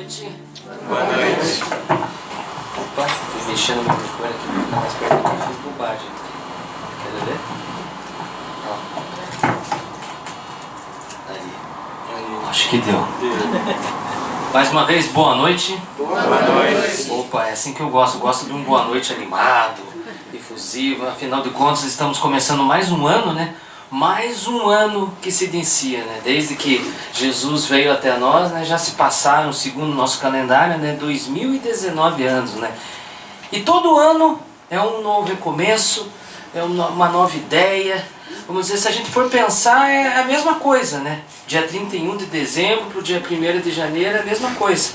noite. Boa noite. Opa, tô mexendo no microfone aqui pra ficar mais perto aqui, fiz bobagem. Quer ler? Ó. Aí. Acho que deu. Mais uma vez, boa noite. Boa noite. Opa, é assim que eu gosto. Eu gosto de um boa noite animado, efusivo. Afinal de contas, estamos começando mais um ano, né? Mais um ano que se inicia, né? Desde que Jesus veio até nós, né? Já se passaram, segundo o nosso calendário, né? 2019 anos, né? E todo ano é um novo recomeço, é uma nova ideia. Vamos dizer, se a gente for pensar, é a mesma coisa, né? Dia 31 de dezembro para o dia 1º de janeiro é a mesma coisa.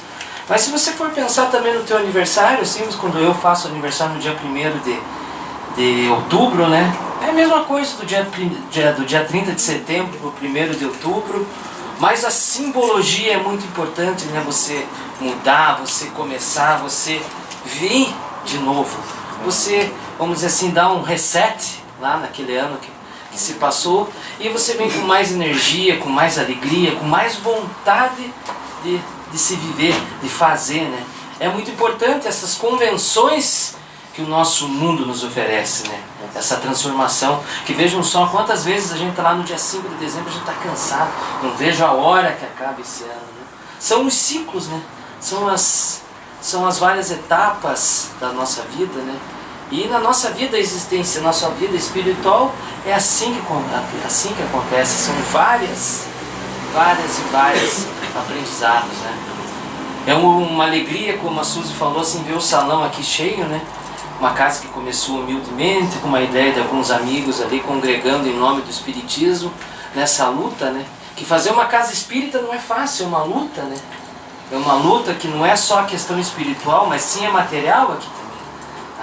Mas se você for pensar também no teu aniversário, assim, quando eu faço aniversário no dia 1º de outubro, né? É a mesma coisa do dia 30 de setembro para o 1º de outubro, mas a simbologia é muito importante, né? Você mudar, você começar, você vir de novo. Você, vamos dizer assim, dar um reset lá naquele ano que se passou e você vem com mais energia, com mais alegria, com mais vontade de se viver, de fazer, né? É muito importante essas convenções que o nosso mundo nos oferece, né? Essa transformação, que vejam só quantas vezes a gente está lá no dia 5 de dezembro, a gente está cansado, não vejo a hora que acaba esse ano, né? São os ciclos, né? São as várias etapas da nossa vida, né? E na nossa vida existência, nossa vida espiritual, é assim que acontece, são várias aprendizados, né? É uma alegria, como a Suzy falou, assim, ver o salão aqui cheio, né? Uma casa que começou humildemente, com uma ideia de alguns amigos ali congregando em nome do Espiritismo, nessa luta, né? Que fazer uma casa espírita não é fácil, é uma luta, né? É uma luta que não é só a questão espiritual, mas sim é material aqui também.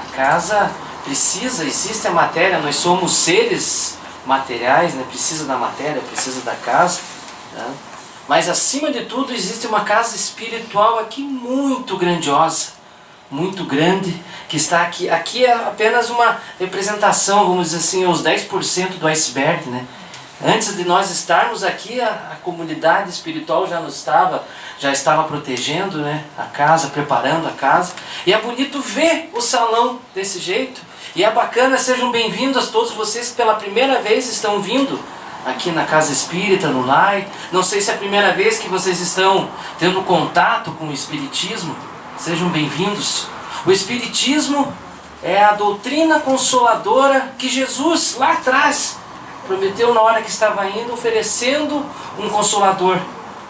A casa existe a matéria, nós somos seres materiais, né? Precisa da matéria, precisa da casa, né? Mas acima de tudo existe uma casa espiritual aqui muito grandiosa, muito grande, que está aqui. Aqui é apenas uma representação, vamos dizer assim, os 10% do iceberg, né? Antes de nós estarmos aqui, a comunidade espiritual já estava protegendo, né, a casa, preparando a casa. E é bonito ver o salão desse jeito. E é bacana, sejam bem-vindos a todos vocês que pela primeira vez estão vindo aqui na Casa Espírita, no LAI. Não sei se é a primeira vez que vocês estão tendo contato com o Espiritismo. Sejam bem-vindos. O Espiritismo é a doutrina consoladora que Jesus lá atrás prometeu na hora que estava indo, oferecendo um consolador,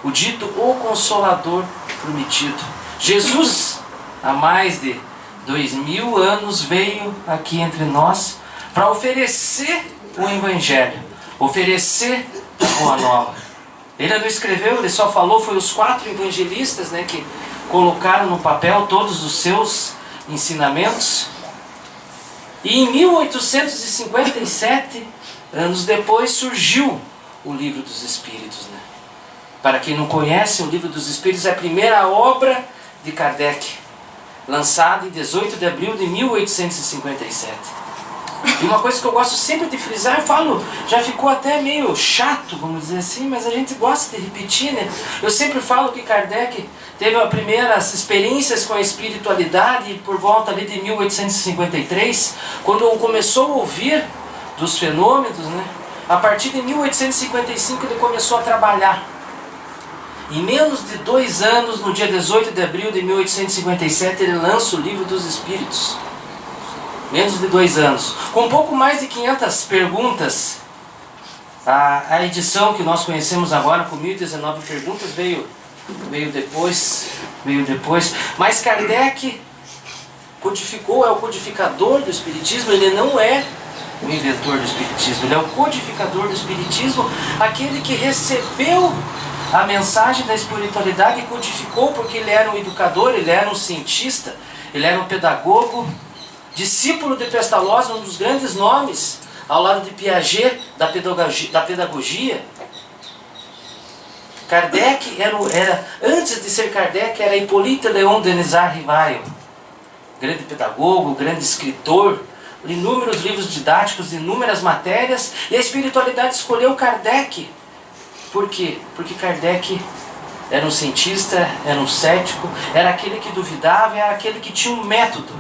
o dito o Consolador prometido. Jesus, há mais de 2000 anos, veio aqui entre nós para oferecer o Evangelho, oferecer a Boa Nova. Ele não escreveu, ele só falou, foi os 4 evangelistas, né, que colocaram no papel todos os seus ensinamentos. E em 1857, anos depois, surgiu o Livro dos Espíritos, né? Para quem não conhece, o Livro dos Espíritos é a primeira obra de Kardec, lançada em 18 de abril de 1857. E uma coisa que eu gosto sempre de frisar, eu falo, já ficou até meio chato, vamos dizer assim, mas a gente gosta de repetir, né? Eu sempre falo que Kardec teve as primeiras experiências com a espiritualidade por volta ali de 1853, quando começou a ouvir dos fenômenos, né? A partir de 1855 ele começou a trabalhar. Em menos de 2 anos, no dia 18 de abril de 1857, ele lança o Livro dos Espíritos. Menos de 2 anos. Com um pouco mais de 500 perguntas. A edição que nós conhecemos agora, com 1019 perguntas, veio depois. Mas Kardec codificou, é o codificador do Espiritismo. Ele não é o inventor do Espiritismo, ele é o codificador do Espiritismo, aquele que recebeu a mensagem da espiritualidade e codificou, porque ele era um educador, ele era um cientista, ele era um pedagogo, discípulo de Pestalozzi, um dos grandes nomes, ao lado de Piaget, da pedagogia. Kardec antes de ser Kardec, era Hippolyte Léon Denisard Rivail, grande pedagogo, grande escritor, inúmeros livros didáticos, inúmeras matérias, e a espiritualidade escolheu Kardec. Por quê? Porque Kardec era um cientista, era um cético, era aquele que duvidava, era aquele que tinha um método.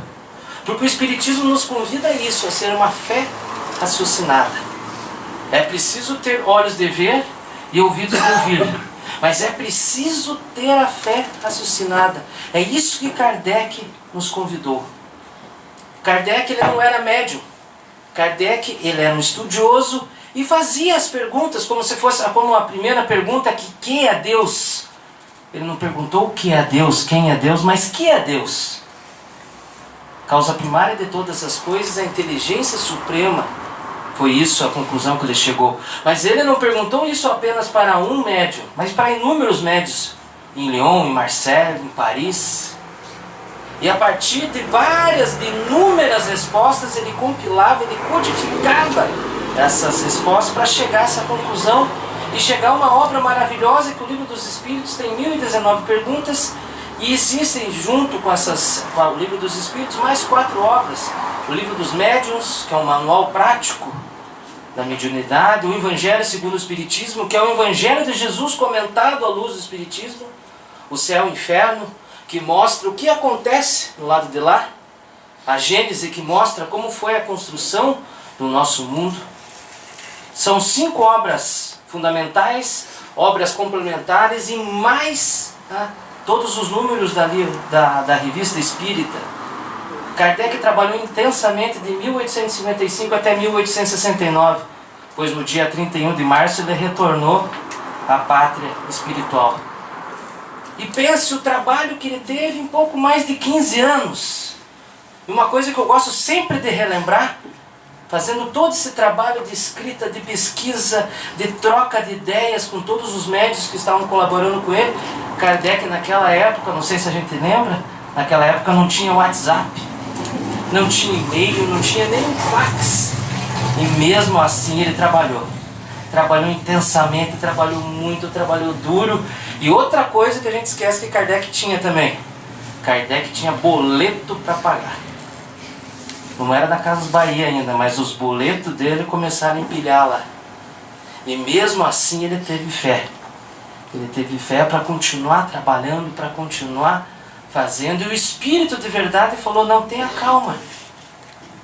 Porque o Espiritismo nos convida a isso, a ser uma fé raciocinada. É preciso ter olhos de ver e ouvidos de ouvir, mas é preciso ter a fé raciocinada. É isso que Kardec nos convidou. Kardec, ele não era médium. Kardec, ele era um estudioso e fazia as perguntas como se fosse, como a primeira pergunta, que é Deus? Ele não perguntou o que é Deus, quem é Deus, mas que é Deus? Causa primária de todas as coisas, a inteligência suprema. Foi isso a conclusão que ele chegou. Mas ele não perguntou isso apenas para um médium, mas para inúmeros médios. Em Lyon, em Marseille, em Paris. E a partir de inúmeras respostas, ele compilava, ele codificava essas respostas para chegar a essa conclusão. E chegar a uma obra maravilhosa, que o Livro dos Espíritos tem 1019 perguntas. E existem junto com o Livro dos Espíritos mais 4 obras. O Livro dos Médiuns, que é um manual prático da mediunidade. O Evangelho segundo o Espiritismo, que é o Evangelho de Jesus comentado à luz do Espiritismo. O Céu e o Inferno, que mostra o que acontece do lado de lá. A Gênese, que mostra como foi a construção do nosso mundo. São 5 obras fundamentais, obras complementares e mais todos os números da Revista Espírita. Kardec trabalhou intensamente de 1855 até 1869, pois no dia 31 de março ele retornou à pátria espiritual. E pense o trabalho que ele teve em pouco mais de 15 anos. E uma coisa que eu gosto sempre de relembrar, fazendo todo esse trabalho de escrita, de pesquisa, de troca de ideias com todos os médios que estavam colaborando com ele. Kardec naquela época, não sei se a gente lembra, naquela época não tinha WhatsApp, não tinha e-mail, não tinha nem fax. E mesmo assim ele trabalhou intensamente, trabalhou muito, trabalhou duro. E outra coisa que a gente esquece que Kardec tinha também, Kardec tinha boleto para pagar. Não era da Casas Bahia ainda, mas os boletos dele começaram a empilhar lá. E mesmo assim ele teve fé. Ele teve fé para continuar trabalhando, para continuar fazendo. E o Espírito de verdade falou, não, tenha calma.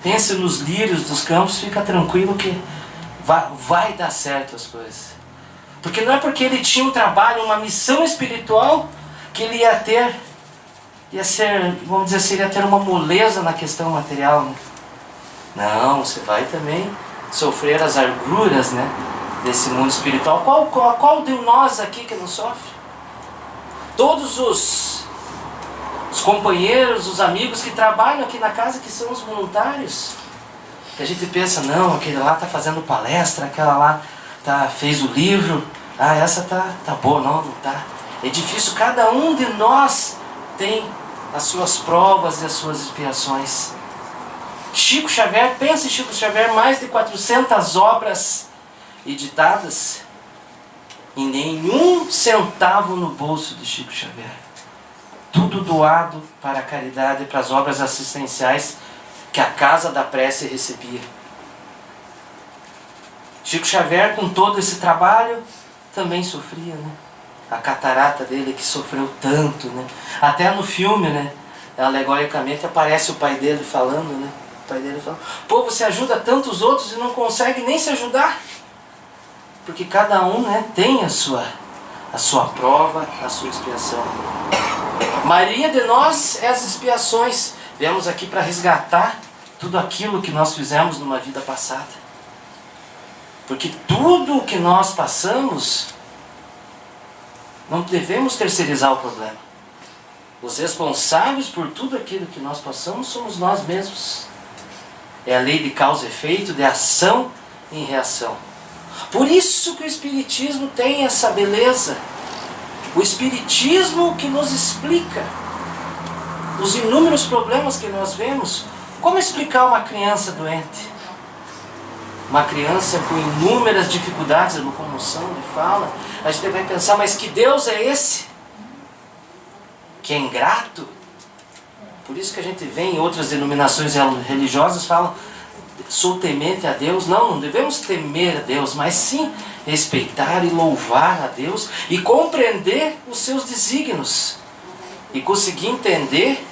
Pense nos lírios dos campos, fica tranquilo que vai dar certo as coisas. Porque não é porque ele tinha um trabalho, uma missão espiritual, que ele ia ser, vamos dizer assim, ele ia ter uma moleza na questão material, né? Não, você vai também sofrer as agruras, né, desse mundo espiritual. Qual de nós aqui que não sofre? Todos os companheiros, os amigos que trabalham aqui na casa, que são os voluntários. Que a gente pensa, não, aquele lá está fazendo palestra, aquela lá fez o livro, essa tá boa, não tá. É difícil, cada um de nós tem as suas provas e as suas expiações. Chico Xavier, pensa em Chico Xavier, mais de 400 obras editadas e nenhum centavo no bolso de Chico Xavier. Tudo doado para a caridade e para as obras assistenciais que a Casa da Prece recebia. Chico Xavier, com todo esse trabalho, também sofria, né? A catarata dele que sofreu tanto, né? Até no filme, né? Alegoricamente aparece o pai dele falando, né? O pai dele falando, pô, você ajuda tantos outros e não consegue nem se ajudar. Porque cada um, né, tem a sua prova, a sua expiação. Maria de nós é as expiações. Viemos aqui para resgatar tudo aquilo que nós fizemos numa vida passada. Porque tudo o que nós passamos, não devemos terceirizar o problema. Os responsáveis por tudo aquilo que nós passamos somos nós mesmos. É a lei de causa e efeito, de ação em reação. Por isso que o Espiritismo tem essa beleza. O Espiritismo que nos explica os inúmeros problemas que nós vemos. Como explicar uma criança doente? Uma criança com inúmeras dificuldades de locomoção, de fala. A gente vai pensar, mas que Deus é esse? Que é ingrato? Por isso que a gente vê em outras denominações religiosas, falam, sou temente a Deus. Não devemos temer a Deus, mas sim respeitar e louvar a Deus e compreender os seus desígnios e conseguir entender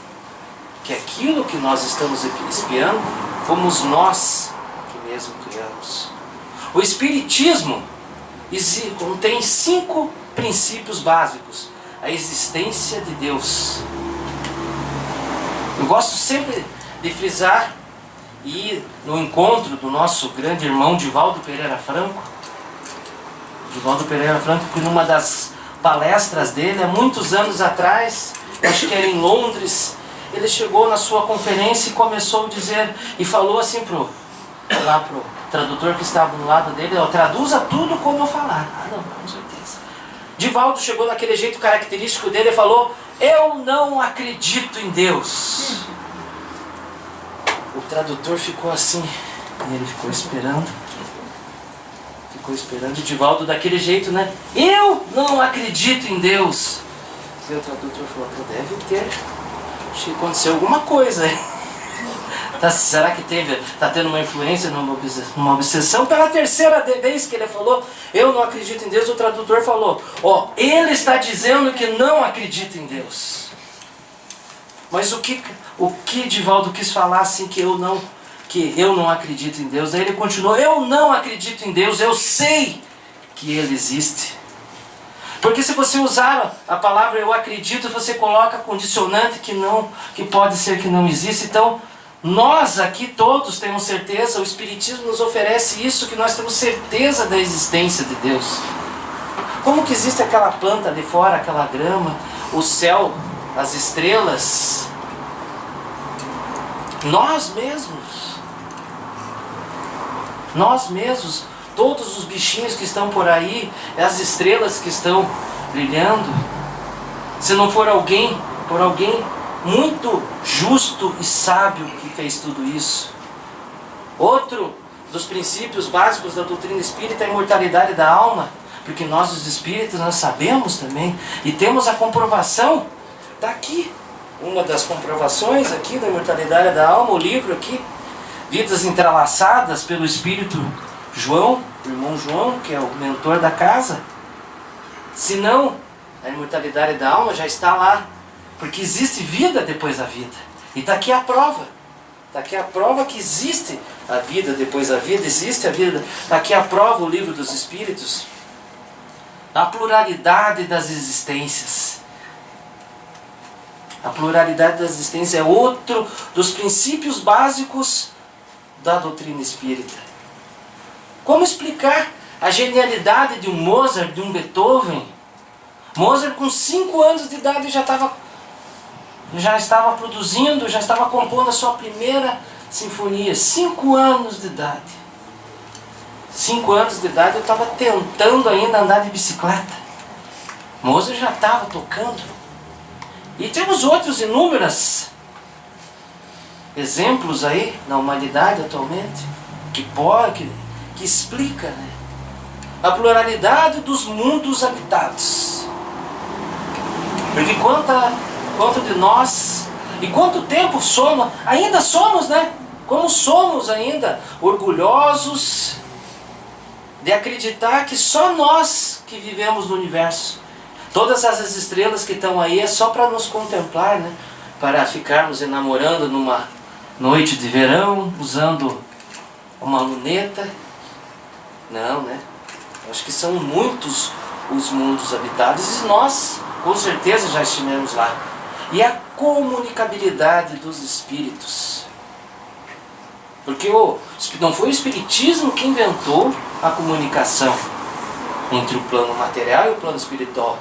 que aquilo que nós estamos espiando fomos nós que mesmo criamos. O Espiritismo contém 5 princípios básicos. A existência de Deus. Eu gosto sempre de frisar e no encontro do nosso grande irmão Divaldo Pereira Franco, que numa das palestras dele, há muitos anos atrás, acho que era em Londres, ele chegou na sua conferência e começou a dizer, e falou assim pro tradutor que estava do lado dele, traduza tudo como eu falar. Não, com certeza. Divaldo chegou naquele jeito característico dele e falou, eu não acredito em Deus. O tradutor ficou assim, e ele ficou esperando. E Divaldo daquele jeito, né? Eu não acredito em Deus. E o tradutor falou, deve ter. Acho que aconteceu alguma coisa aí. Será que está tendo uma influência, uma obsessão? Pela terceira vez que ele falou, eu não acredito em Deus, o tradutor falou, ele está dizendo que não acredita em Deus. Mas o que Divaldo quis falar assim, que eu não acredito em Deus? Daí ele continuou, eu não acredito em Deus, eu sei que Ele existe. Porque se você usar a palavra eu acredito, você coloca condicionante que pode ser que não existe. Então, nós aqui todos temos certeza, o Espiritismo nos oferece isso, que nós temos certeza da existência de Deus. Como que existe aquela planta ali fora, aquela grama, o céu, as estrelas? Nós mesmos, todos os bichinhos que estão por aí, as estrelas que estão brilhando, se não for alguém muito justo e sábio que fez tudo isso. Outro dos princípios básicos da doutrina espírita é a imortalidade da alma, porque nós os espíritos nós sabemos também e temos a comprovação, está aqui, uma das comprovações aqui da imortalidade da alma, o livro aqui, Vidas Entrelaçadas pelo Espírito João, o irmão João, que é o mentor da casa. Se não, a imortalidade da alma já está lá, porque existe vida depois da vida. E está aqui a prova. Está aqui a prova que existe a vida depois da vida, existe a vida. Está aqui a prova, o livro dos Espíritos. A pluralidade das existências. A pluralidade das existências é outro dos princípios básicos da doutrina espírita. Como explicar a genialidade de um Mozart, de um Beethoven? Mozart com 5 anos de idade já estava produzindo, já estava compondo a sua primeira sinfonia. 5 anos de idade. 5 anos de idade eu estava tentando ainda andar de bicicleta. Mozart já estava tocando. E temos outros inúmeros exemplos aí na humanidade atualmente que explica, né, a pluralidade dos mundos habitados. Porque quanto de nós e quanto tempo ainda somos, né? Como somos ainda orgulhosos de acreditar que só nós que vivemos no universo. Todas essas estrelas que estão aí é só para nos contemplar, né? Para ficarmos enamorando numa noite de verão, usando uma luneta. Não, né? Acho que são muitos os mundos habitados e nós, com certeza, já estivemos lá. E a comunicabilidade dos espíritos. Porque não foi o Espiritismo que inventou a comunicação entre o plano material e o plano espiritual.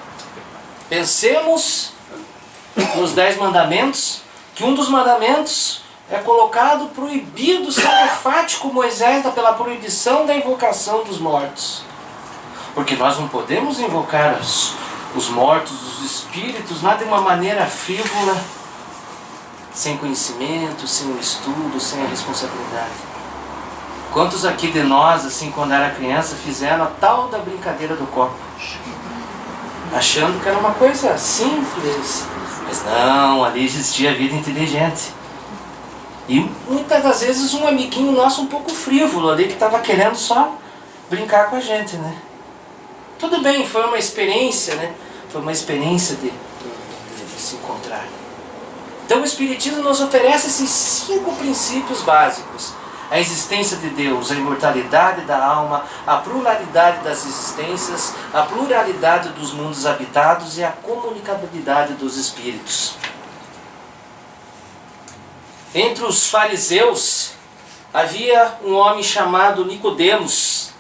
Pensemos nos 10 mandamentos, que um dos mandamentos é colocado proibido, salefático Moisés pela proibição da invocação dos mortos. Porque nós não podemos invocar os mortos, os espíritos, nada de uma maneira frívola, sem conhecimento, sem o estudo, sem a responsabilidade. Quantos aqui de nós, assim, quando era criança, fizeram a tal da brincadeira do copo? Achando que era uma coisa simples. Mas não, ali existia vida inteligente. E muitas das vezes um amiguinho nosso um pouco frívolo ali, que estava querendo só brincar com a gente, né? Tudo bem, foi uma experiência, né? Foi uma experiência de se encontrar. Então o Espiritismo nos oferece esses 5 princípios básicos. A existência de Deus, a imortalidade da alma, a pluralidade das existências, a pluralidade dos mundos habitados e a comunicabilidade dos espíritos. Entre os fariseus havia um homem chamado Nicodemos,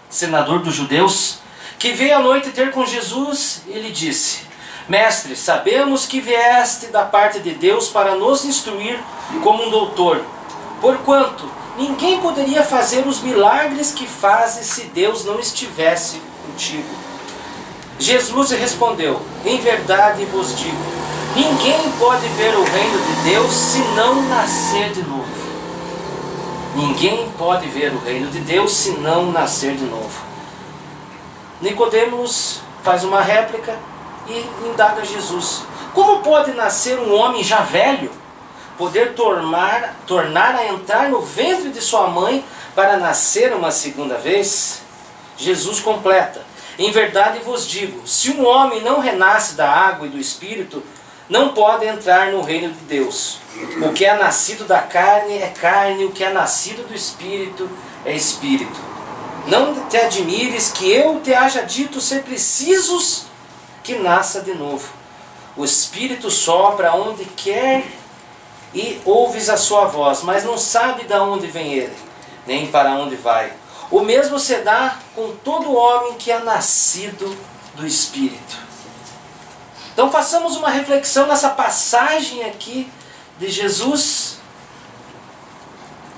senador dos judeus, que veio à noite ter com Jesus e lhe disse: Mestre, sabemos que vieste da parte de Deus para nos instruir como um doutor, porquanto ninguém poderia fazer os milagres que fazes se Deus não estivesse contigo. Jesus respondeu: Em verdade vos digo, ninguém pode ver o reino de Deus se não nascer de novo. Ninguém pode ver o reino de Deus se não nascer de novo. Nicodemos faz uma réplica e indaga Jesus: como pode nascer um homem já velho, poder tornar a entrar no ventre de sua mãe para nascer uma segunda vez? Jesus completa: em verdade vos digo, se um homem não renasce da água e do Espírito, não pode entrar no reino de Deus. O que é nascido da carne é carne, o que é nascido do Espírito é Espírito. Não te admires que eu te haja dito ser precisos que nasça de novo. O Espírito sopra onde quer e ouves a sua voz, mas não sabe de onde vem ele, nem para onde vai. O mesmo se dá com todo homem que é nascido do Espírito. Então façamos uma reflexão nessa passagem aqui de Jesus,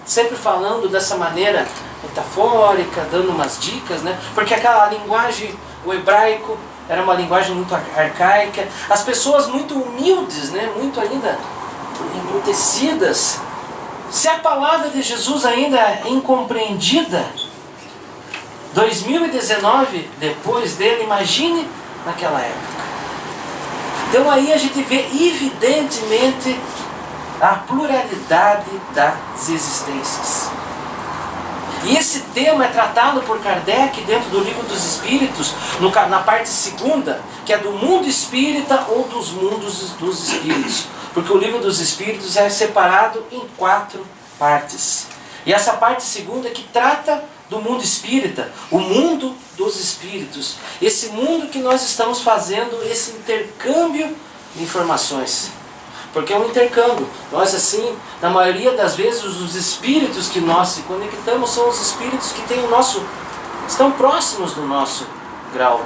sempre falando dessa maneira metafórica, dando umas dicas, né? Porque aquela linguagem, o hebraico, era uma linguagem muito arcaica. As pessoas muito humildes, né? Muito ainda embrutecidas. Se a palavra de Jesus ainda é incompreendida, 2019, depois dele, imagine naquela época. Então aí a gente vê evidentemente a pluralidade das existências. E esse tema é tratado por Kardec dentro do Livro dos Espíritos, na parte 2ª, que é do mundo espírita ou dos mundos dos espíritos. Porque o Livro dos Espíritos é separado em 4 partes. E essa parte 2ª que trata do mundo espírita, o mundo dos espíritos. Esse mundo que nós estamos fazendo, esse intercâmbio de informações. Porque é um intercâmbio. Nós assim, na maioria das vezes, os espíritos que nós se conectamos são os espíritos que têm estão próximos do nosso grau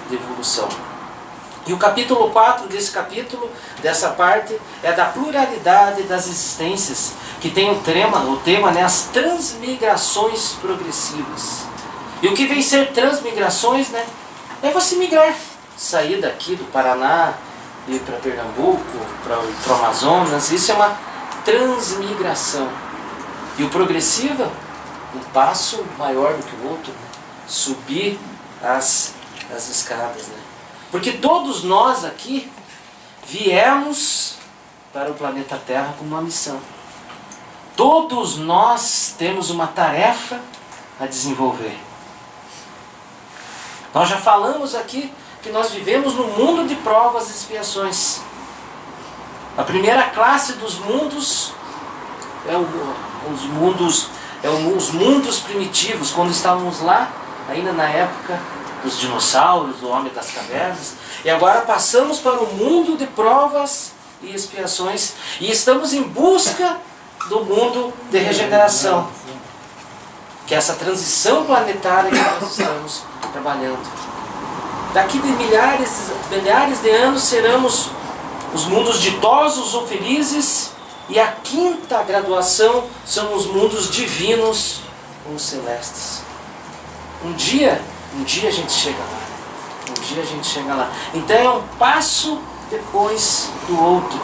de evolução. E o capítulo 4 dessa parte, é da pluralidade das existências, que tem o tema, né, as transmigrações progressivas. E o que vem ser transmigrações, né, é você migrar, sair daqui do Paraná, ir para Pernambuco, para o Amazonas. Isso é uma transmigração. E o progressiva, um passo maior do que o outro, né? Subir as escadas, né? Porque todos nós aqui viemos para o planeta Terra com uma missão. Todos nós temos uma tarefa a desenvolver. Nós já falamos aqui que nós vivemos no mundo de provas e expiações. A primeira classe dos mundos os mundos primitivos, quando estávamos lá, ainda na época dos dinossauros, do homem das cavernas. E agora passamos para o mundo de provas e expiações e estamos em busca do mundo de regeneração, que é essa transição planetária que nós estamos trabalhando. Daqui de milhares de anos seremos os mundos ditosos ou felizes, e a 5ª graduação são os mundos divinos ou celestes. Um dia a gente chega lá. Então é um passo depois do outro.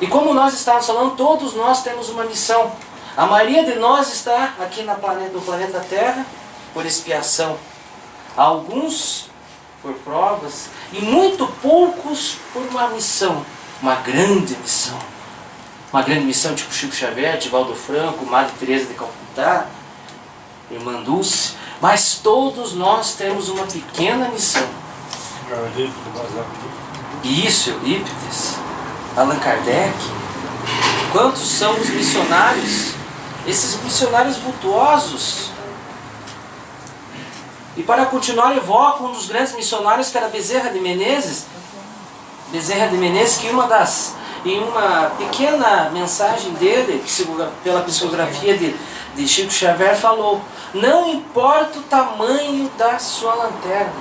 E como nós estávamos falando, todos nós temos uma missão. A maioria de nós está aqui no planeta Terra por expiação. Alguns por provas e muito poucos por uma missão, uma grande missão. Uma grande missão tipo Chico Xavier, Divaldo Franco, Madre Teresa de Calcutá, Irmã Dulce. Mas todos nós temos uma pequena missão. E isso, Eurípides, Allan Kardec. Quantos são os missionários? Esses missionários vultuosos. E para continuar, evoco um dos grandes missionários, que era Bezerra de Menezes. Bezerra de Menezes, que em uma pequena mensagem dele, pela psicografia de Chico Xavier, falou: não importa o tamanho da sua lanterna,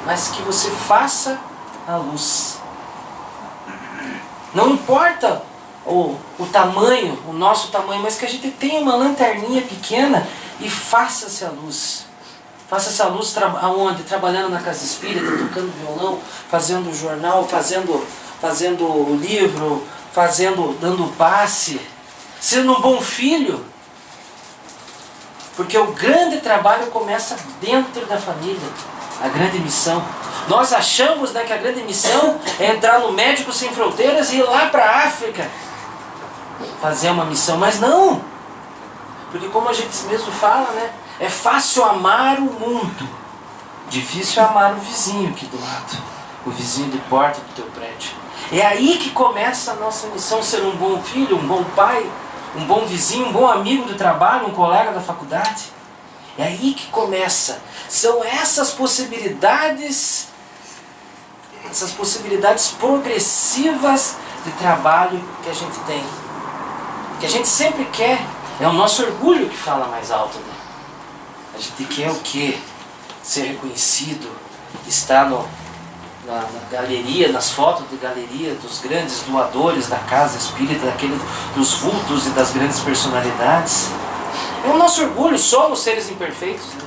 mas que você faça a luz. Não importa o tamanho, o nosso tamanho, mas que a gente tenha uma lanterninha pequena e faça-se a luz. Faça-se a luz aonde? Trabalhando na casa espírita, tocando violão, fazendo jornal, fazendo o livro, dando passe, sendo um bom filho. Porque o grande trabalho começa dentro da família, a grande missão. Nós achamos, né, que a grande missão é entrar no Médicos Sem Fronteiras e ir lá para a África fazer uma missão, mas não. Porque como a gente mesmo fala, né, é fácil amar o mundo, difícil amar o vizinho aqui do lado, o vizinho de porta do teu prédio. É aí que começa a nossa missão: ser um bom filho, um bom pai, um bom vizinho, um bom amigo do trabalho, um colega da faculdade. É aí que começa. São essas possibilidades progressivas de trabalho que a gente tem, que a gente sempre quer. É o nosso orgulho que fala mais alto, né? A gente quer o quê? Ser reconhecido, estar na galeria, nas fotos de galeria dos grandes doadores da casa espírita, dos vultos e das grandes personalidades. É o nosso orgulho. Somos seres imperfeitos, né?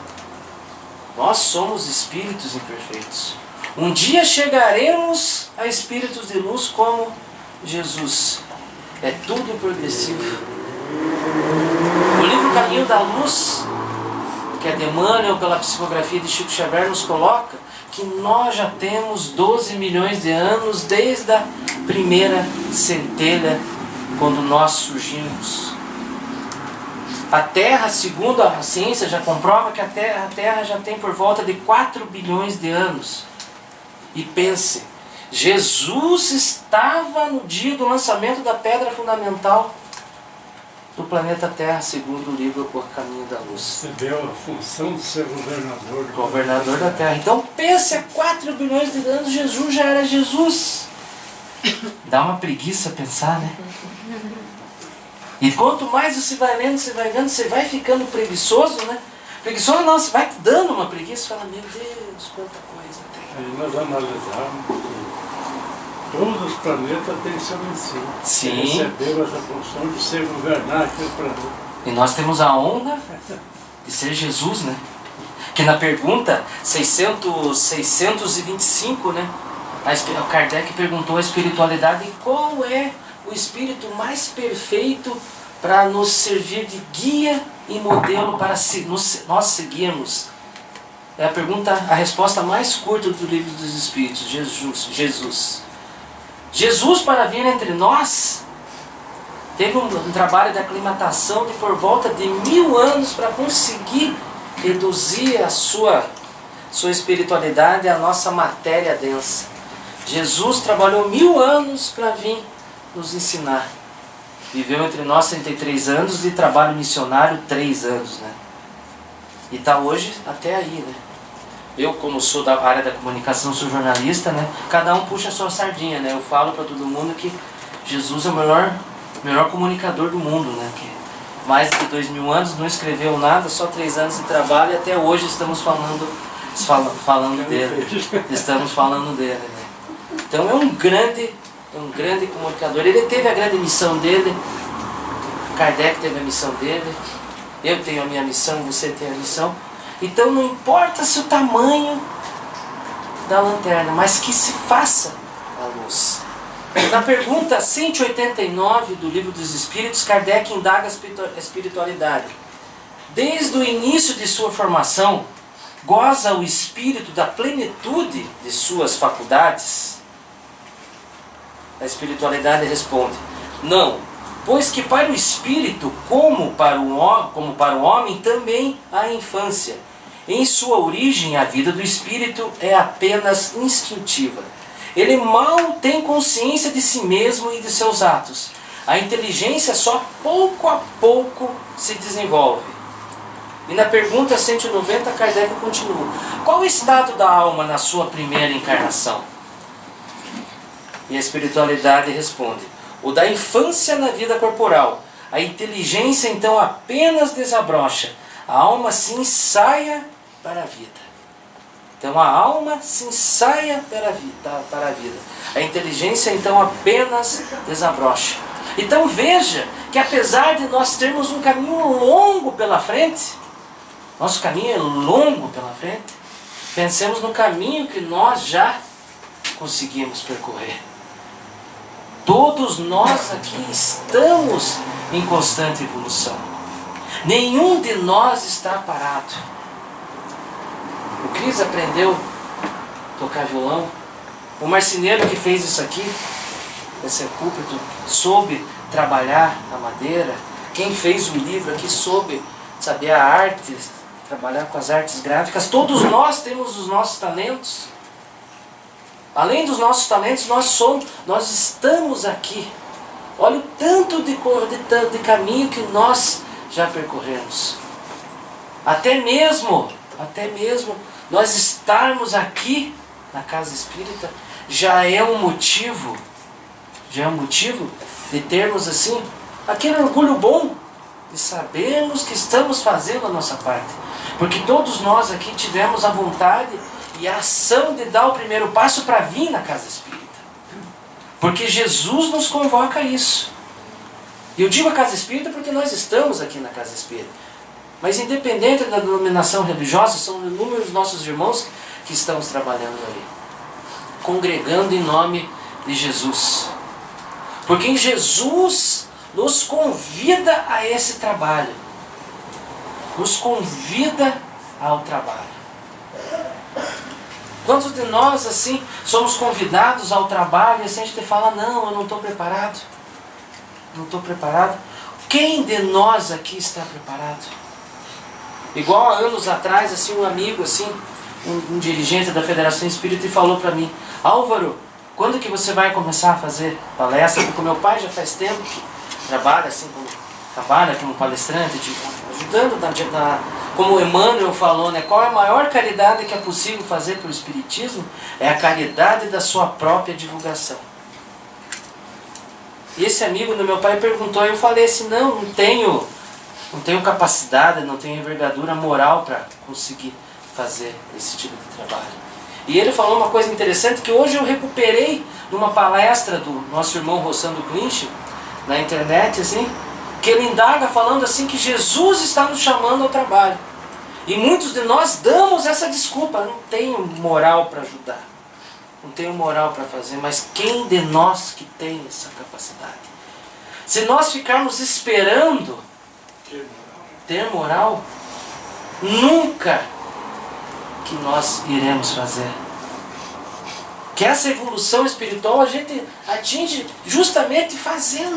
Nós somos espíritos imperfeitos. Um dia chegaremos a espíritos de luz como Jesus. É tudo progressivo. O livro Caminho da Luz, que é de Emmanuel, pela psicografia de Chico Xavier, nos coloca que nós já temos 12 milhões de anos desde a primeira centelha, quando nós surgimos. A Terra, segundo a ciência, já comprova que a Terra já tem por volta de 4 bilhões de anos. E pense, Jesus estava no dia do lançamento da pedra fundamental do planeta Terra, segundo o livro O Caminho da Luz. Você deu a função de ser governador. Governador da Terra. Então pense, há 4 bilhões de anos Jesus já era Jesus. Dá uma preguiça pensar, né? E quanto mais você vai vendo, você vai ficando preguiçoso, né? Preguiçoso não, você vai dando uma preguiça e fala: meu Deus, quanta coisa tem. Aí nós analisamos que todos os planetas têm seu ensino. Sim. Receberam essa função de ser governar aquele planeta. E nós temos a honra de ser Jesus, né? Que na pergunta 625, né? O Kardec perguntou à espiritualidade qual é o espírito mais perfeito para nos servir de guia e modelo para nós seguirmos. É a resposta mais curta do Livro dos Espíritos: Jesus. Jesus, para vir entre nós, teve um trabalho de aclimatação de por volta de 1000 anos para conseguir reduzir a sua espiritualidade à nossa matéria densa. Jesus trabalhou 1000 anos para vir nos ensinar. Viveu entre nós 33 anos de trabalho missionário, 3 anos, né? E está hoje até aí, né? Eu, como sou da área da comunicação, sou jornalista, né? Cada um puxa a sua sardinha, né? Eu falo para todo mundo que Jesus é o melhor comunicador do mundo, né? Que mais de 2000 anos, não escreveu nada, só 3 anos de trabalho, e até hoje estamos falando dele. Estamos falando dele, né? Então é um grande comunicador. Ele teve a grande missão dele, Kardec teve a missão dele, eu tenho a minha missão, você tem a missão. Então não importa se o tamanho da lanterna, mas que se faça a luz. Na pergunta 189 do Livro dos Espíritos, Kardec indaga a espiritualidade. Desde o início de sua formação, goza o espírito da plenitude de suas faculdades? A espiritualidade responde: não, Pois que para o espírito, como para o homem, também há infância. Em sua origem, a vida do espírito é apenas instintiva. Ele mal tem consciência de si mesmo e de seus atos. A inteligência só pouco a pouco se desenvolve. E na pergunta 190, Kardec continua: qual o estado da alma na sua primeira encarnação? E a espiritualidade responde: o da infância na vida corporal. A inteligência então apenas desabrocha. A alma se ensaia para a vida. Então a alma se ensaia para a vida. A inteligência então apenas desabrocha. Então veja que apesar de nós termos um caminho longo pela frente, nosso caminho é longo pela frente, pensemos no caminho que nós já conseguimos percorrer. Todos nós aqui estamos em constante evolução. Nenhum de nós está parado. O Cris aprendeu a tocar violão. O marceneiro que fez isso aqui, esse púlpito, soube trabalhar a madeira. Quem fez o livro aqui soube saber a arte, trabalhar com as artes gráficas. Todos nós temos os nossos talentos. Além dos nossos talentos, nós estamos aqui. Olha o tanto de caminho que nós já percorremos. Até mesmo nós estarmos aqui na casa espírita já é um motivo de termos assim aquele orgulho bom de sabermos que estamos fazendo a nossa parte. Porque todos nós aqui tivemos a vontade e a ação de dar o primeiro passo para vir na casa espírita. Porque Jesus nos convoca a isso. E eu digo a casa espírita porque nós estamos aqui na casa espírita. Mas independente da denominação religiosa, são inúmeros nossos irmãos que estamos trabalhando aí. Congregando em nome de Jesus. Porque Jesus nos convida a esse trabalho. Nos convida ao trabalho. Quantos de nós assim somos convidados ao trabalho e assim a gente fala: não, eu não estou preparado. Não estou preparado. Quem de nós aqui está preparado? Igual há anos atrás, assim, um amigo, assim, um dirigente da Federação Espírita, e falou para mim: Álvaro, quando que você vai começar a fazer palestra? Porque o meu pai já faz tempo que trabalha assim, como palestrante, ajudando, como o Emmanuel falou, né? Qual é a maior caridade que é possível fazer pelo Espiritismo? É a caridade da sua própria divulgação. E esse amigo do meu pai perguntou, e eu falei assim: não tenho capacidade, não tenho envergadura moral para conseguir fazer esse tipo de trabalho. E ele falou uma coisa interessante que hoje eu recuperei numa palestra do nosso irmão Rossando Clinch, na internet, assim, que ele indaga falando assim que Jesus está nos chamando ao trabalho. E muitos de nós damos essa desculpa: não tenho moral para ajudar, não tenho moral para fazer. Mas quem de nós que tem essa capacidade? Se nós ficarmos esperando ter moral, nunca que nós iremos fazer. Que essa evolução espiritual a gente atinge justamente fazendo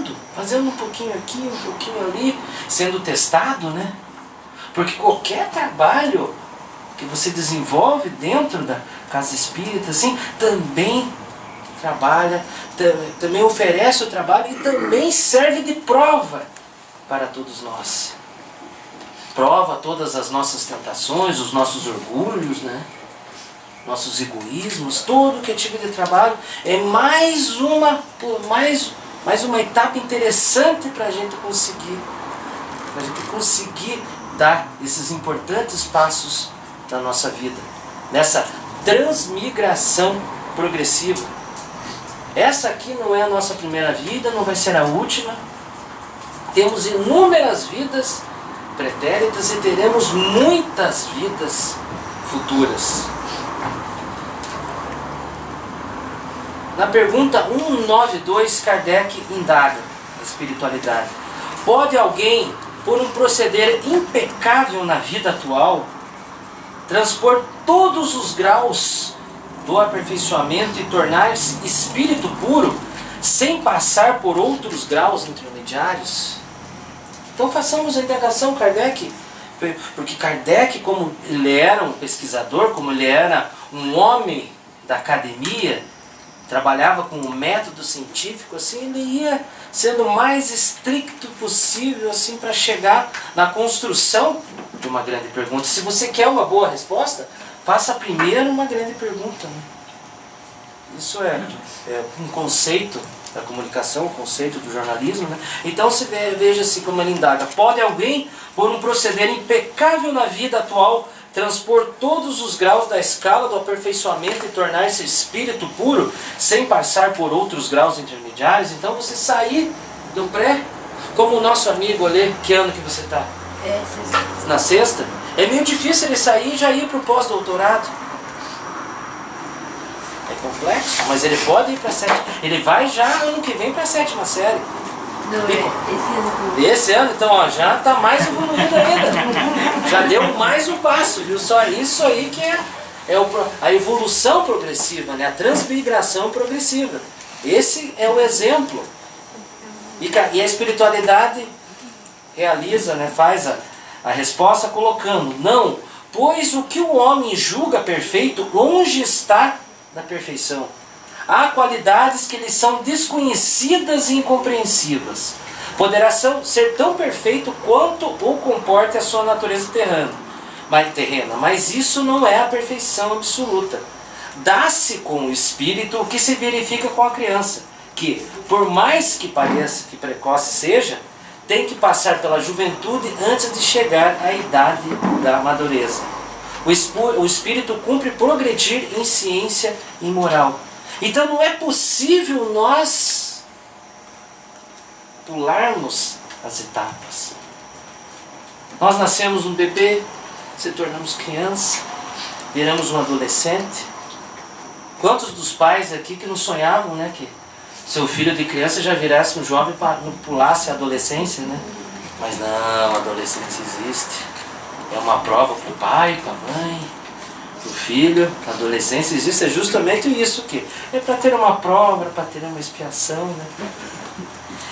um pouquinho aqui, um pouquinho ali, sendo testado, né? Porque qualquer trabalho que você desenvolve dentro da casa espírita, assim, também trabalha, também oferece o trabalho e também serve de prova para todos nós. Prova todas as nossas tentações, os nossos orgulhos, né? Nossos egoísmos, todo que é tipo de trabalho é mais uma etapa interessante para a gente conseguir dar esses importantes passos da nossa vida, nessa transmigração progressiva. Essa aqui não é a nossa primeira vida, não vai ser a última. Temos inúmeras vidas pretéritas e teremos muitas vidas futuras. Na pergunta 192, Kardec indaga a espiritualidade: pode alguém, por um proceder impecável na vida atual, transpor todos os graus do aperfeiçoamento e tornar-se espírito puro, sem passar por outros graus intermediários? Então façamos a indagação, Kardec, porque Kardec, como ele era um pesquisador, como ele era um homem da academia, trabalhava com um método científico, assim, ele ia sendo o mais estricto possível, assim, para chegar na construção de uma grande pergunta. Se você quer uma boa resposta, faça primeiro uma grande pergunta, né? Isso é um conceito da comunicação, um conceito do jornalismo, né? Então veja-se como ele indaga: pode alguém, por um proceder impecável na vida atual, transpor todos os graus da escala do aperfeiçoamento e tornar-se espírito puro, sem passar por outros graus intermediários? Então você sair do pré, como o nosso amigo ali, que ano que você está? Sexta. Na sexta? É meio difícil ele sair e já ir para o pós-doutorado. É complexo, mas ele pode ir para a sétima. Ele vai já ano que vem para a sétima série. Não, esse ano. Esse ano, então, ó, já está mais evoluído ainda. Já deu mais um passo, viu? Só isso aí que é a evolução progressiva, né? A transmigração progressiva. Esse é o exemplo. E a espiritualidade realiza, né? Faz a resposta colocando: não, pois o que o homem julga perfeito longe está da perfeição. Há qualidades que lhe são desconhecidas e incompreensivas. Poderá ser tão perfeito quanto o comporta a sua natureza terrena, mas isso não é a perfeição absoluta. Dá-se com o espírito o que se verifica com a criança, que, por mais que pareça que precoce seja, tem que passar pela juventude antes de chegar à idade da madureza. O espírito cumpre progredir em ciência e moral. Então não é possível nós pularmos as etapas. Nós nascemos um bebê, se tornamos criança, viramos um adolescente. Quantos dos pais aqui que não sonhavam, né, que seu filho de criança já virasse um jovem para pulasse a adolescência, né? Mas não, a adolescência existe. É uma prova para o pai, para a mãe, para o filho. A adolescência existe, é justamente isso que é para ter uma prova, para ter uma expiação, né?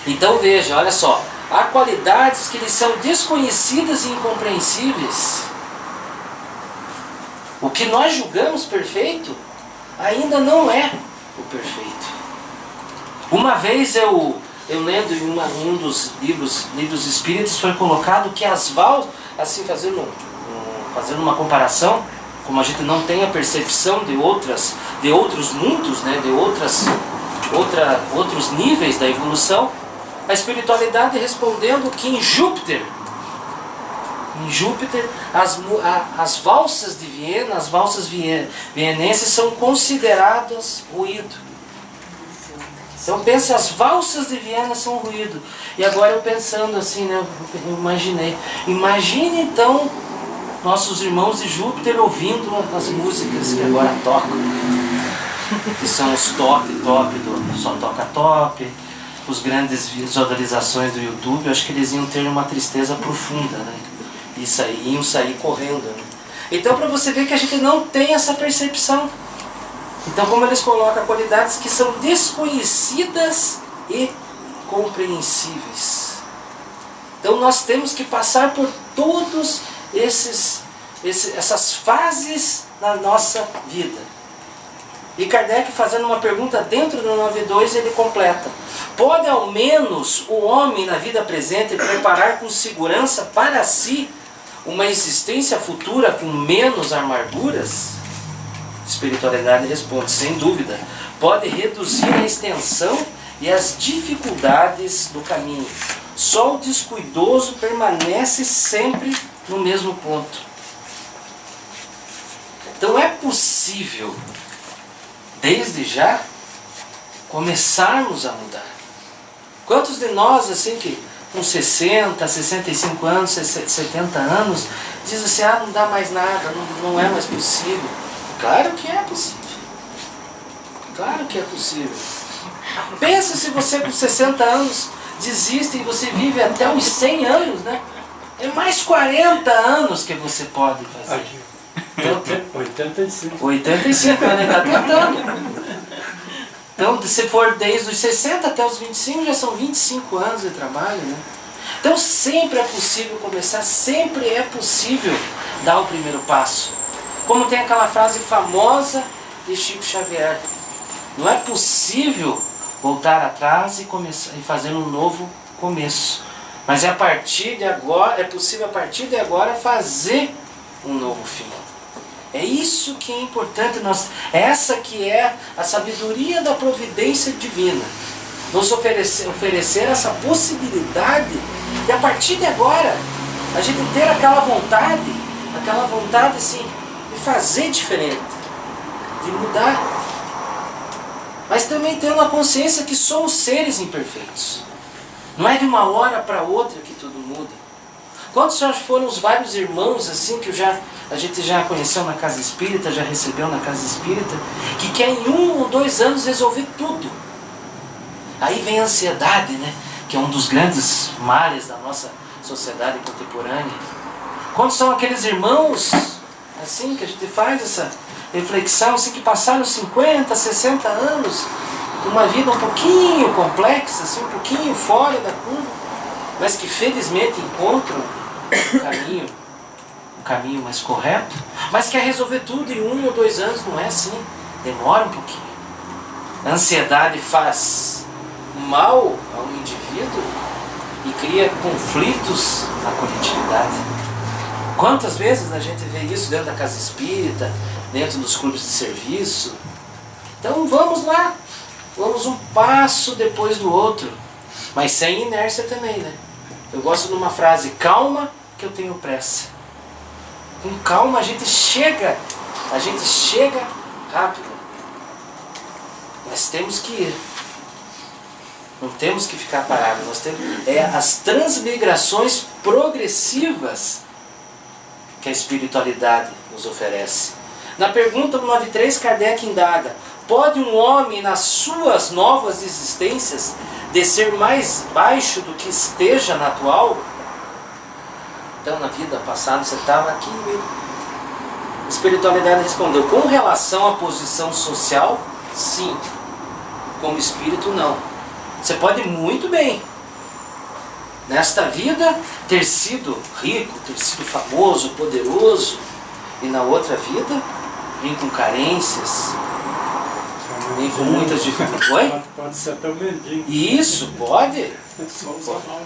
Então veja, olha só, há qualidades que lhes são desconhecidas e incompreensíveis. O que nós julgamos perfeito ainda não é o perfeito. Uma vez eu lendo em um dos livros espíritas, foi colocado que as valsas, assim, fazendo uma comparação, como a gente não tem a percepção de outros mundos, né, de outros níveis da evolução, a espiritualidade respondendo que em Júpiter as valsas de Viena, as valsas vienenses são consideradas ruído. Então pensa, as valsas de Viena são ruído. E agora eu pensando assim, né, eu imagine então nossos irmãos de Júpiter ouvindo as músicas que agora tocam, que são os top do Só Toca Top, os grandes visualizações do YouTube. Eu acho que eles iam ter uma tristeza profunda, né? Iam sair correndo, né? Então, para você ver que a gente não tem essa percepção. Então, como eles colocam, qualidades que são desconhecidas e compreensíveis. Então nós temos que passar por todos essas fases na nossa vida. E Kardec, fazendo uma pergunta dentro do 92, ele completa: pode ao menos o homem na vida presente preparar com segurança para si uma existência futura com menos amarguras? Espiritualidade responde: sem dúvida, pode reduzir a extensão e as dificuldades do caminho. Só o descuidoso permanece sempre no mesmo ponto. Então é possível, desde já, começarmos a mudar. Quantos de nós, assim, que com 60, 65 anos, 70 anos, dizem assim: ah, não dá mais nada, não é mais possível? Claro que é possível. Claro que é possível. Pensa se você com 60 anos desiste e você vive até os 100 anos, né? É mais 40 anos que você pode fazer. Aqui. 85. 85 anos, ele está tentando. Então, se for desde os 60 até os 25, já são 25 anos de trabalho, né? Então sempre é possível começar, sempre é possível dar o primeiro passo. Como tem aquela frase famosa de Chico Xavier: não é possível voltar atrás e começar e fazer um novo começo, mas é possível a partir de agora fazer um novo fim. É isso que é importante, essa que é a sabedoria da providência divina. Nos oferecer essa possibilidade de a partir de agora a gente ter aquela vontade assim, de fazer diferente, de mudar. Mas também tendo a consciência que somos seres imperfeitos. Não é de uma hora para outra que tudo muda. Quantos já foram os vários irmãos assim que a gente já conheceu na casa espírita, já recebeu na casa espírita, que quer em 1 ou 2 anos resolver tudo? Aí vem a ansiedade, né? Que é um dos grandes males da nossa sociedade contemporânea. Quantos são aqueles irmãos assim que a gente faz essa reflexão, assim, que passaram 50, 60 anos, uma vida um pouquinho complexa, assim, um pouquinho fora da curva, mas que felizmente encontram um caminho mais correto, mas quer resolver tudo em 1 ou 2 anos. Não é assim, demora um pouquinho. A ansiedade faz mal ao indivíduo e cria conflitos na coletividade. Quantas vezes a gente vê isso dentro da casa espírita, dentro dos clubes de serviço? Então vamos lá, vamos um passo depois do outro, mas sem inércia também, né? Eu gosto de uma frase: calma que eu tenho pressa. Com calma a gente chega rápido. Nós temos que ir. Não temos que ficar parados. Nós temos as transmigrações progressivas que a espiritualidade nos oferece. Na pergunta 93, Kardec indaga: pode um homem nas suas novas existências descer mais baixo do que esteja na atual? Então na vida passada você estava aqui mesmo. A espiritualidade respondeu: com relação à posição social, sim. Como espírito, não. Você pode muito bem, nesta vida, ter sido rico, ter sido famoso, poderoso, e na outra vida, vir com carências, vir com muitas dificuldades. Pode ser até o mendigo. Isso, pode. É só usar mal.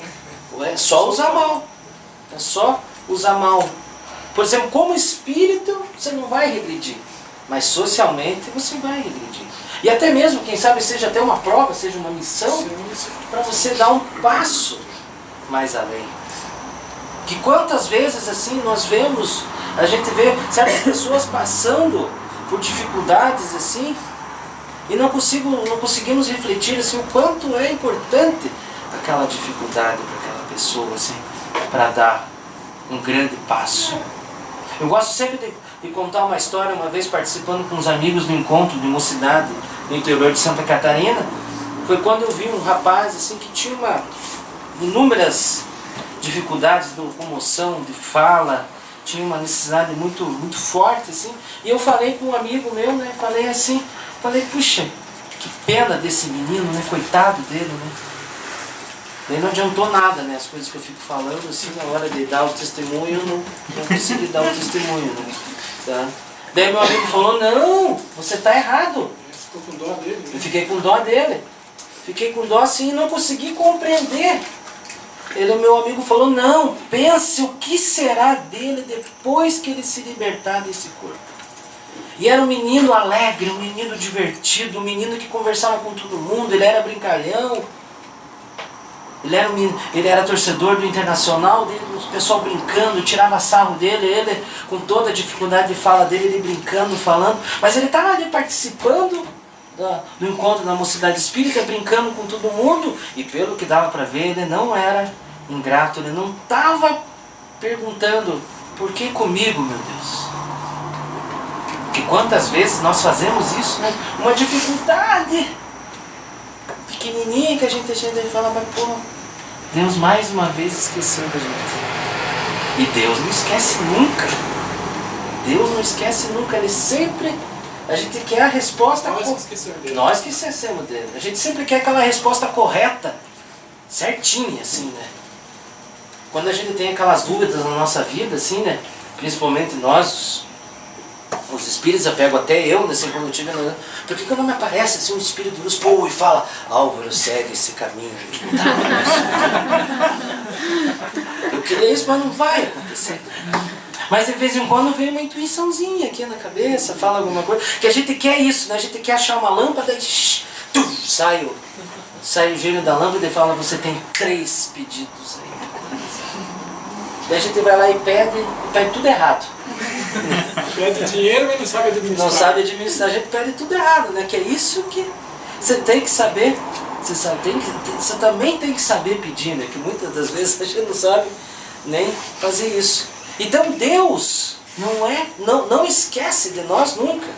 É só usar mal. É só usar mal. Por exemplo, como espírito, você não vai regredir, mas socialmente você vai regredir. E até mesmo, quem sabe, seja até uma prova, seja uma missão, para você dar um passo mais além. Que quantas vezes assim nós vemos, a gente vê certas pessoas passando por dificuldades assim, e não conseguimos refletir assim, o quanto é importante aquela dificuldade para aquela pessoa assim, para dar um grande passo. Eu gosto sempre de contar uma história, uma vez participando com uns amigos do encontro de mocidade no interior de Santa Catarina. Foi quando eu vi um rapaz assim, que tinha inúmeras dificuldades de locomoção, de fala, tinha uma necessidade muito, muito forte assim. E eu falei com um amigo meu, né? Falei, puxa, que pena desse menino, né? Coitado dele, né? Daí não adiantou nada, né? As coisas que eu fico falando, assim, na hora de dar o testemunho, eu não consegui dar o testemunho, né? Tá? Daí meu amigo falou: não, você está errado. Ficou com dó dele. Eu fiquei com dó dele. Fiquei com dó assim e não consegui compreender. O meu amigo falou: não, pense o que será dele depois que ele se libertar desse corpo. E era um menino alegre, um menino divertido, um menino que conversava com todo mundo, ele era brincalhão. Ele era torcedor do Internacional, o pessoal brincando, tirava sarro dele, ele com toda a dificuldade de fala dele, ele brincando, falando, mas ele estava ali participando do encontro da mocidade espírita, brincando com todo mundo, e pelo que dava para ver, ele não era ingrato, ele não estava perguntando: por que comigo, meu Deus? Porque quantas vezes nós fazemos isso, né? Uma dificuldade pequenininha que a gente chega e fala: mas pô, Deus mais uma vez esqueceu da gente. E Deus não esquece nunca. Deus não esquece nunca. Ele sempre A gente quer a resposta... Nós que esquecemos dele. Nós que esquecemos dele. A gente sempre quer aquela resposta correta, certinha, assim, né? Quando a gente tem aquelas dúvidas na nossa vida, assim, né? Principalmente nós, os espíritos, eu pego até eu, né? Assim, quando eu tive... Por que não me aparece assim um espírito de luz, pô, e fala, Álvaro, segue esse caminho. Eu queria isso, mas não vai acontecer. Mas de vez em quando vem uma intuiçãozinha aqui na cabeça, fala alguma coisa, que a gente quer isso, né? A gente quer achar uma lâmpada e sai o gênio da lâmpada e fala, você tem 3 pedidos aí. Daí a gente vai lá e pede tudo errado. Pede dinheiro, mas não sabe administrar. Não sabe administrar, a gente pede tudo errado, né? Que é isso que você tem que saber. Você também tem que saber pedir, né? Que muitas das vezes a gente não sabe nem fazer isso. Então Deus não esquece de nós nunca.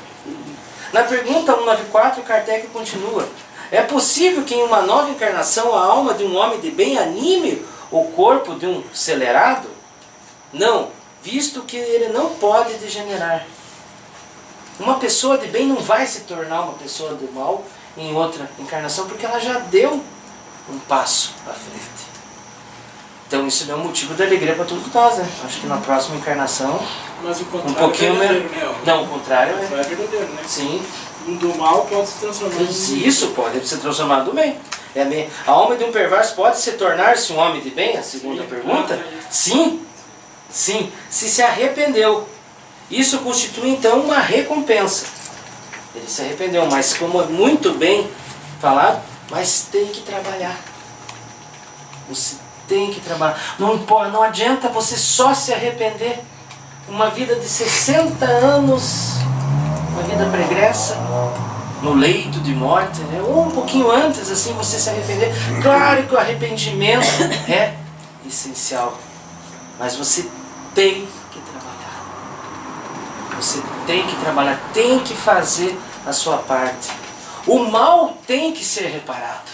Na pergunta 194, Kardec continua. É possível que em uma nova encarnação a alma de um homem de bem anime o corpo de um celerado? Não, visto que ele não pode degenerar. Uma pessoa de bem não vai se tornar uma pessoa de mal em outra encarnação, porque ela já deu um passo à frente. Então isso é um motivo de alegria para todos nós, né? Acho que na próxima encarnação, Mas o contrário um pouquinho é verdadeiro, menos. né? Não, o contrário É é. verdadeiro, né? Sim. Do mal pode se transformar em... Isso pode se transformar do bem. A alma de um perverso pode se tornar-se um homem de bem? A segunda pergunta? Sim. Sim. Se arrependeu. Isso constitui então uma recompensa. Ele se arrependeu, mas como é muito bem falado, mas tem que trabalhar. Você tem que trabalhar. Não adianta você só se arrepender. Uma vida de 60 anos, uma vida pregressa, no leito de morte, né? Ou um pouquinho antes, assim, você se arrepender. Claro que o arrependimento é essencial, mas você tem que trabalhar. Você tem que trabalhar, tem que fazer a sua parte. O mal tem que ser reparado.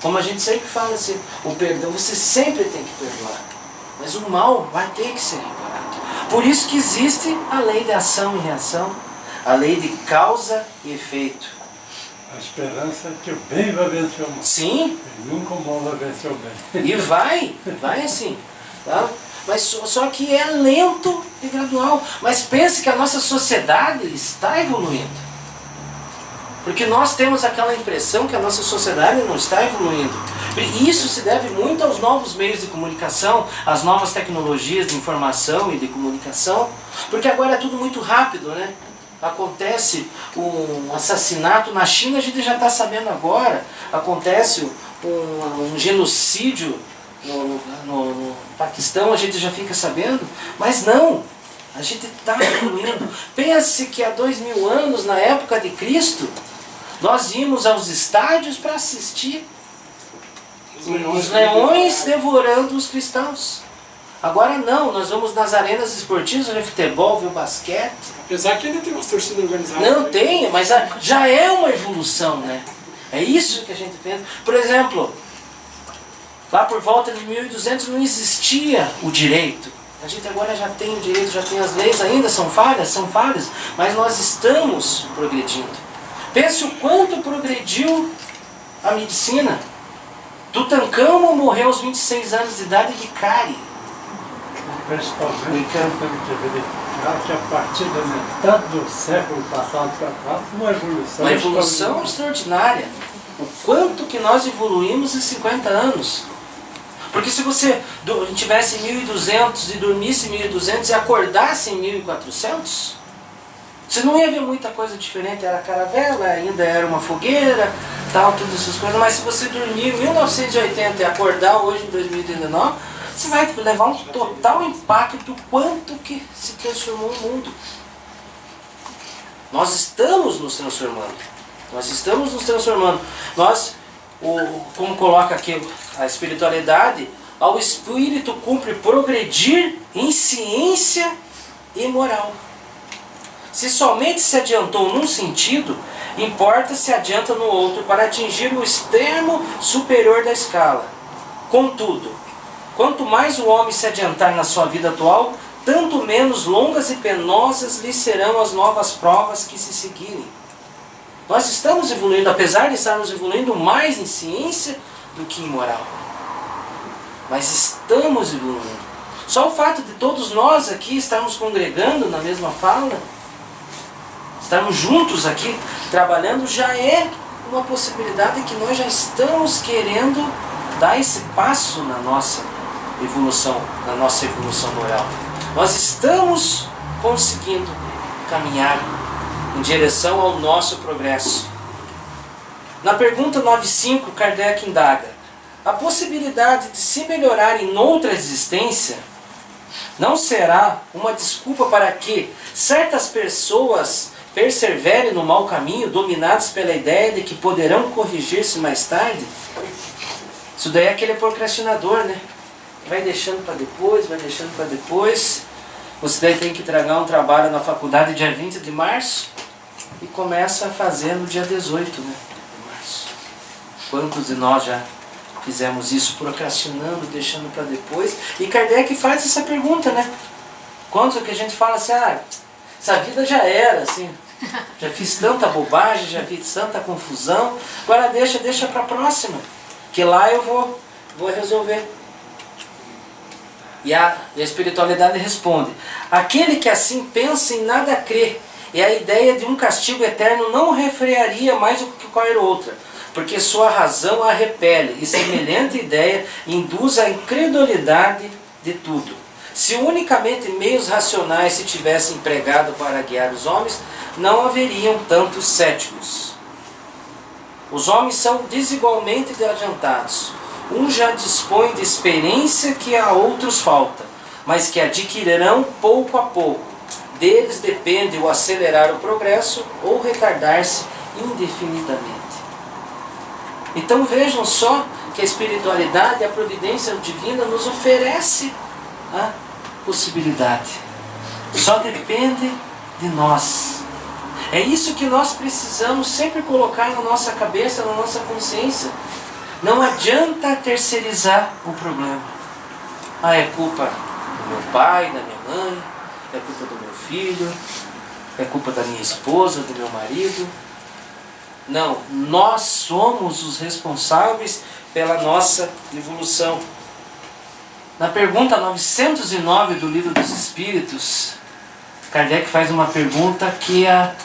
Como a gente sempre fala assim, o perdão, você sempre tem que perdoar. Mas o mal vai ter que ser reparado. Por isso que existe a lei de ação e reação, a lei de causa e efeito. A esperança é que o bem vai vencer o mal. Sim. E nunca o mal vai vencer o bem. E vai assim. Tá? Mas só que é lento e gradual. Mas pense que a nossa sociedade está evoluindo. Porque nós temos aquela impressão que a nossa sociedade não está evoluindo. E isso se deve muito aos novos meios de comunicação, às novas tecnologias de informação e de comunicação. Porque agora é tudo muito rápido, né? Acontece um assassinato na China, a gente já está sabendo agora. Acontece um genocídio no Paquistão, a gente já fica sabendo. Mas não, a gente está evoluindo. Pense que há 2000 anos, na época de Cristo, nós íamos aos estádios para assistir os leões devorando os cristãos. Agora não, nós vamos nas arenas esportivas, ver futebol, ver basquete. Apesar que ainda tem umas torcidas organizadas. Não né? tem, mas já é uma evolução, né? É isso que a gente pensa. Por exemplo, lá por volta de 1200 não existia o direito. A gente agora já tem o direito, já tem as leis, ainda são falhas, mas nós estamos progredindo. Pense o quanto progrediu a medicina. Tutancâmon morreu aos 26 anos de idade de cárie. Principalmente temos que verificar que a partir da metade do século passado para cá foi uma evolução. Uma evolução extraordinária. O quanto que nós evoluímos em 50 anos. Porque se você tivesse 1200 e dormisse em 1200 e acordasse em 1400, você não ia ver muita coisa diferente. Era caravela, ainda era uma fogueira, tal, todas essas coisas. Mas se você dormir em 1980 e acordar hoje em 2019, você vai levar um total impacto do quanto que se transformou o mundo. Nós estamos nos transformando. Nós, como coloca aqui a espiritualidade, ao espírito cumpre progredir em ciência e moral. Se somente se adiantou num sentido, importa se adianta no outro para atingir o extremo superior da escala. Contudo, quanto mais o homem se adiantar na sua vida atual, tanto menos longas e penosas lhe serão as novas provas que se seguirem. Nós estamos evoluindo, apesar de estarmos evoluindo mais em ciência do que em moral. Mas estamos evoluindo. Só o fato de todos nós aqui estarmos congregando na mesma fala, estarmos juntos aqui, trabalhando, já é uma possibilidade que nós já estamos querendo dar esse passo na nossa evolução moral. Nós estamos conseguindo caminhar em direção ao nosso progresso. Na pergunta 9.5, Kardec indaga: a possibilidade de se melhorar em outra existência não será uma desculpa para que certas pessoas perseverem no mau caminho, dominadas pela ideia de que poderão corrigir-se mais tarde? Isso daí é aquele procrastinador, né? Vai deixando para depois, vai deixando para depois. Você daí tem que entregar um trabalho na faculdade dia 20 de março e começa a fazer no dia 18, né, de março. Quantos de nós já fizemos isso, procrastinando, deixando para depois? E Kardec faz essa pergunta, né? Quanto que a gente fala assim, essa vida já era, assim, já fiz tanta bobagem, já fiz tanta confusão, agora deixa para a próxima, que lá eu vou resolver. E a espiritualidade responde: aquele que assim pensa em nada crê, e a ideia de um castigo eterno não refrearia mais do que qualquer outra, porque sua razão a repele, e semelhante ideia induz a incredulidade de tudo. Se unicamente meios racionais se tivessem empregado para guiar os homens, não haveriam tantos céticos. Os homens são desigualmente adiantados. Um já dispõe de experiência que a outros falta, mas que adquirirão pouco a pouco. Deles depende o acelerar o progresso ou retardar-se indefinidamente. Então vejam só que a espiritualidade e a providência divina nos oferece a possibilidade. Só depende de nós. É isso que nós precisamos sempre colocar na nossa cabeça, na nossa consciência. Não adianta terceirizar o problema. É culpa do meu pai, da minha mãe, é culpa do meu filho, é culpa da minha esposa, do meu marido. Não, nós somos os responsáveis pela nossa evolução. Na pergunta 909 do Livro dos Espíritos, Kardec faz uma pergunta que a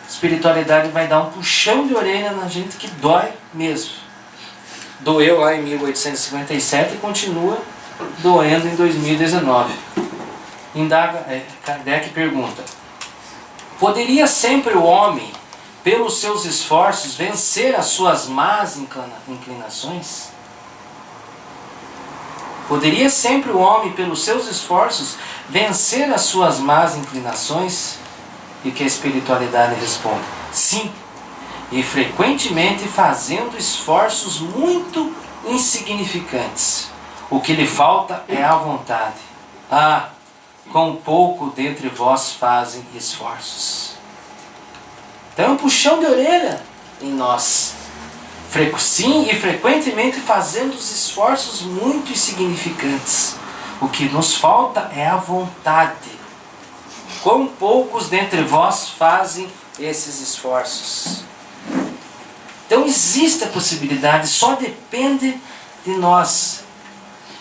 espiritualidade vai dar um puxão de orelha na gente que dói mesmo. Doeu lá em 1857 e continua doendo em 2019. Kardec pergunta: poderia sempre o homem, pelos seus esforços, vencer as suas más inclinações? Poderia sempre o homem, pelos seus esforços, vencer as suas más inclinações? E que a espiritualidade responde: sim, e frequentemente fazendo esforços muito insignificantes. O que lhe falta é a vontade. Quão pouco dentre vós fazem esforços. Então é um puxão de orelha em nós. Sim, e frequentemente fazendo os esforços muito insignificantes. O que nos falta é a vontade. Quão poucos dentre vós fazem esses esforços. Então existe a possibilidade, só depende de nós.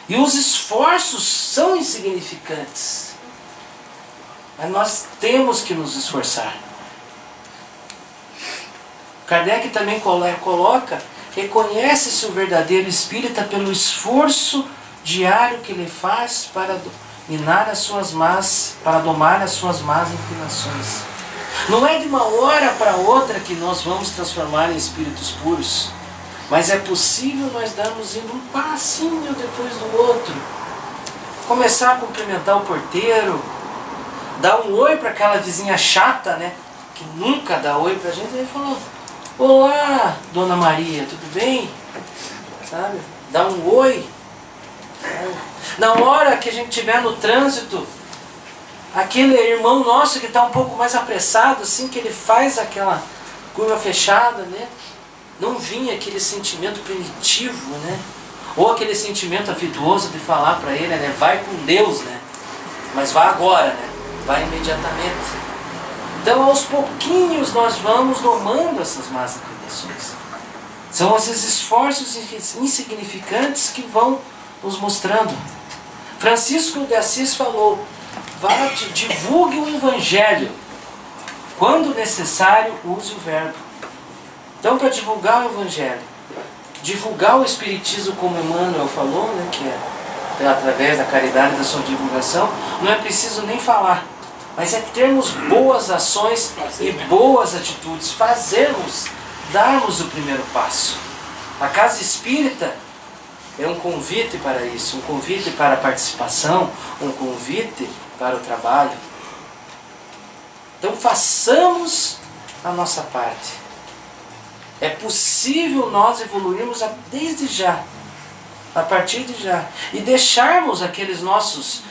E os esforços são insignificantes. Mas nós temos que nos esforçar. Kardec também coloca: reconhece-se o verdadeiro espírita pelo esforço diário que ele faz para domar as suas más inclinações. Não é de uma hora para outra que nós vamos transformar em espíritos puros, mas é possível nós darmos indo um passinho depois do outro. Começar a cumprimentar o porteiro, dar um oi para aquela vizinha chata, né, que nunca dá oi para a gente. Ele falou: olá, Dona Maria, tudo bem? Sabe? Dá um oi. Na hora que a gente estiver no trânsito, aquele irmão nosso que está um pouco mais apressado, assim, que ele faz aquela curva fechada, né? Não vinha aquele sentimento primitivo, né? Ou aquele sentimento afetuoso de falar para ele, né? Vai com Deus, né? Mas vá agora, né? Vá imediatamente. Então, aos pouquinhos, nós vamos domando essas más inclinações. São esses esforços insignificantes que vão nos mostrando. Francisco de Assis falou: divulgue o Evangelho. Quando necessário, use o verbo. Então, para divulgar o Evangelho, divulgar o Espiritismo, como Emmanuel falou, né, que é através da caridade da sua divulgação, não é preciso nem falar, mas é termos boas ações e boas atitudes, fazermos, darmos o primeiro passo. A Casa Espírita é um convite para isso, um convite para a participação, um convite para o trabalho. Então façamos a nossa parte. É possível nós evoluirmos desde já, a partir de já, e deixarmos aqueles as nossas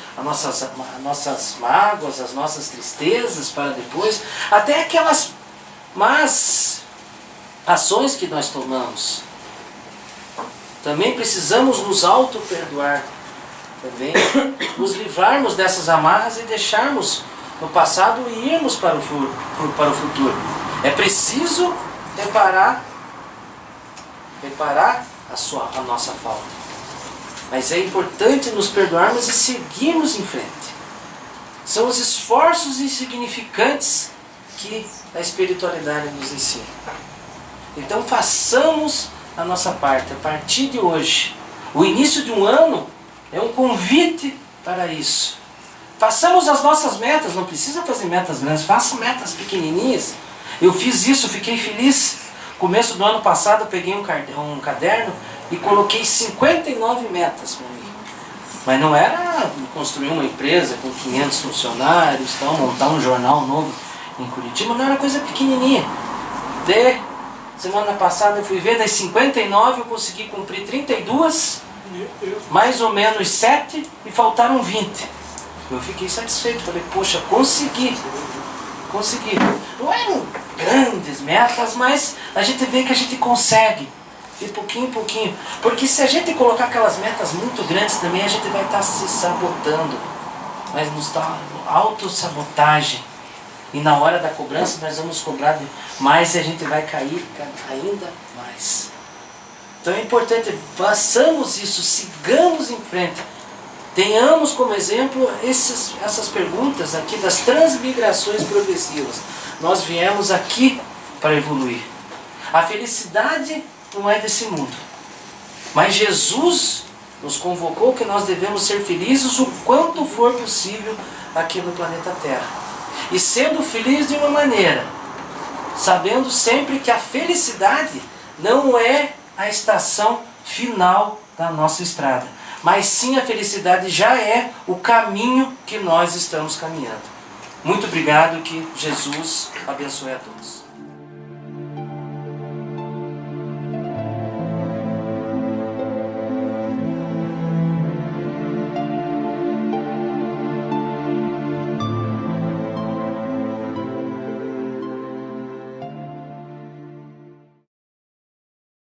mágoas, as nossas tristezas para depois, até aquelas más ações que nós tomamos. Também precisamos nos auto-perdoar, também nos livrarmos dessas amarras e deixarmos no passado e irmos para o futuro. É preciso reparar a nossa falta. Mas é importante nos perdoarmos e seguirmos em frente. São os esforços insignificantes que a espiritualidade nos ensina. Então façamos a nossa parte a partir de hoje. O início de um ano é um convite para isso. Façamos as nossas metas, não precisa fazer metas grandes, faça metas pequenininhas. Eu fiz isso, fiquei feliz. Começo do ano passado eu peguei um caderno e coloquei 59 metas para mim. Mas não era construir uma empresa com 500 funcionários, montar um jornal novo em Curitiba, não era coisa pequenininha. Semana passada eu fui ver, das 59 eu consegui cumprir 32, mais ou menos 7 e faltaram 20. Eu fiquei satisfeito, falei, poxa, consegui. Não eram grandes metas, mas a gente vê que a gente consegue, de pouquinho em pouquinho. Porque se a gente colocar aquelas metas muito grandes também, a gente vai estar se sabotando. Mas nos dá autossabotagem. E na hora da cobrança nós vamos cobrar mais e a gente vai cair ainda mais. Então é importante, façamos isso, sigamos em frente. Tenhamos como exemplo essas perguntas aqui das transmigrações progressivas. Nós viemos aqui para evoluir. A felicidade não é desse mundo. Mas Jesus nos convocou que nós devemos ser felizes o quanto for possível aqui no planeta Terra. E sendo feliz de uma maneira, sabendo sempre que a felicidade não é a estação final da nossa estrada, mas sim a felicidade já é o caminho que nós estamos caminhando. Muito obrigado, que Jesus abençoe a todos.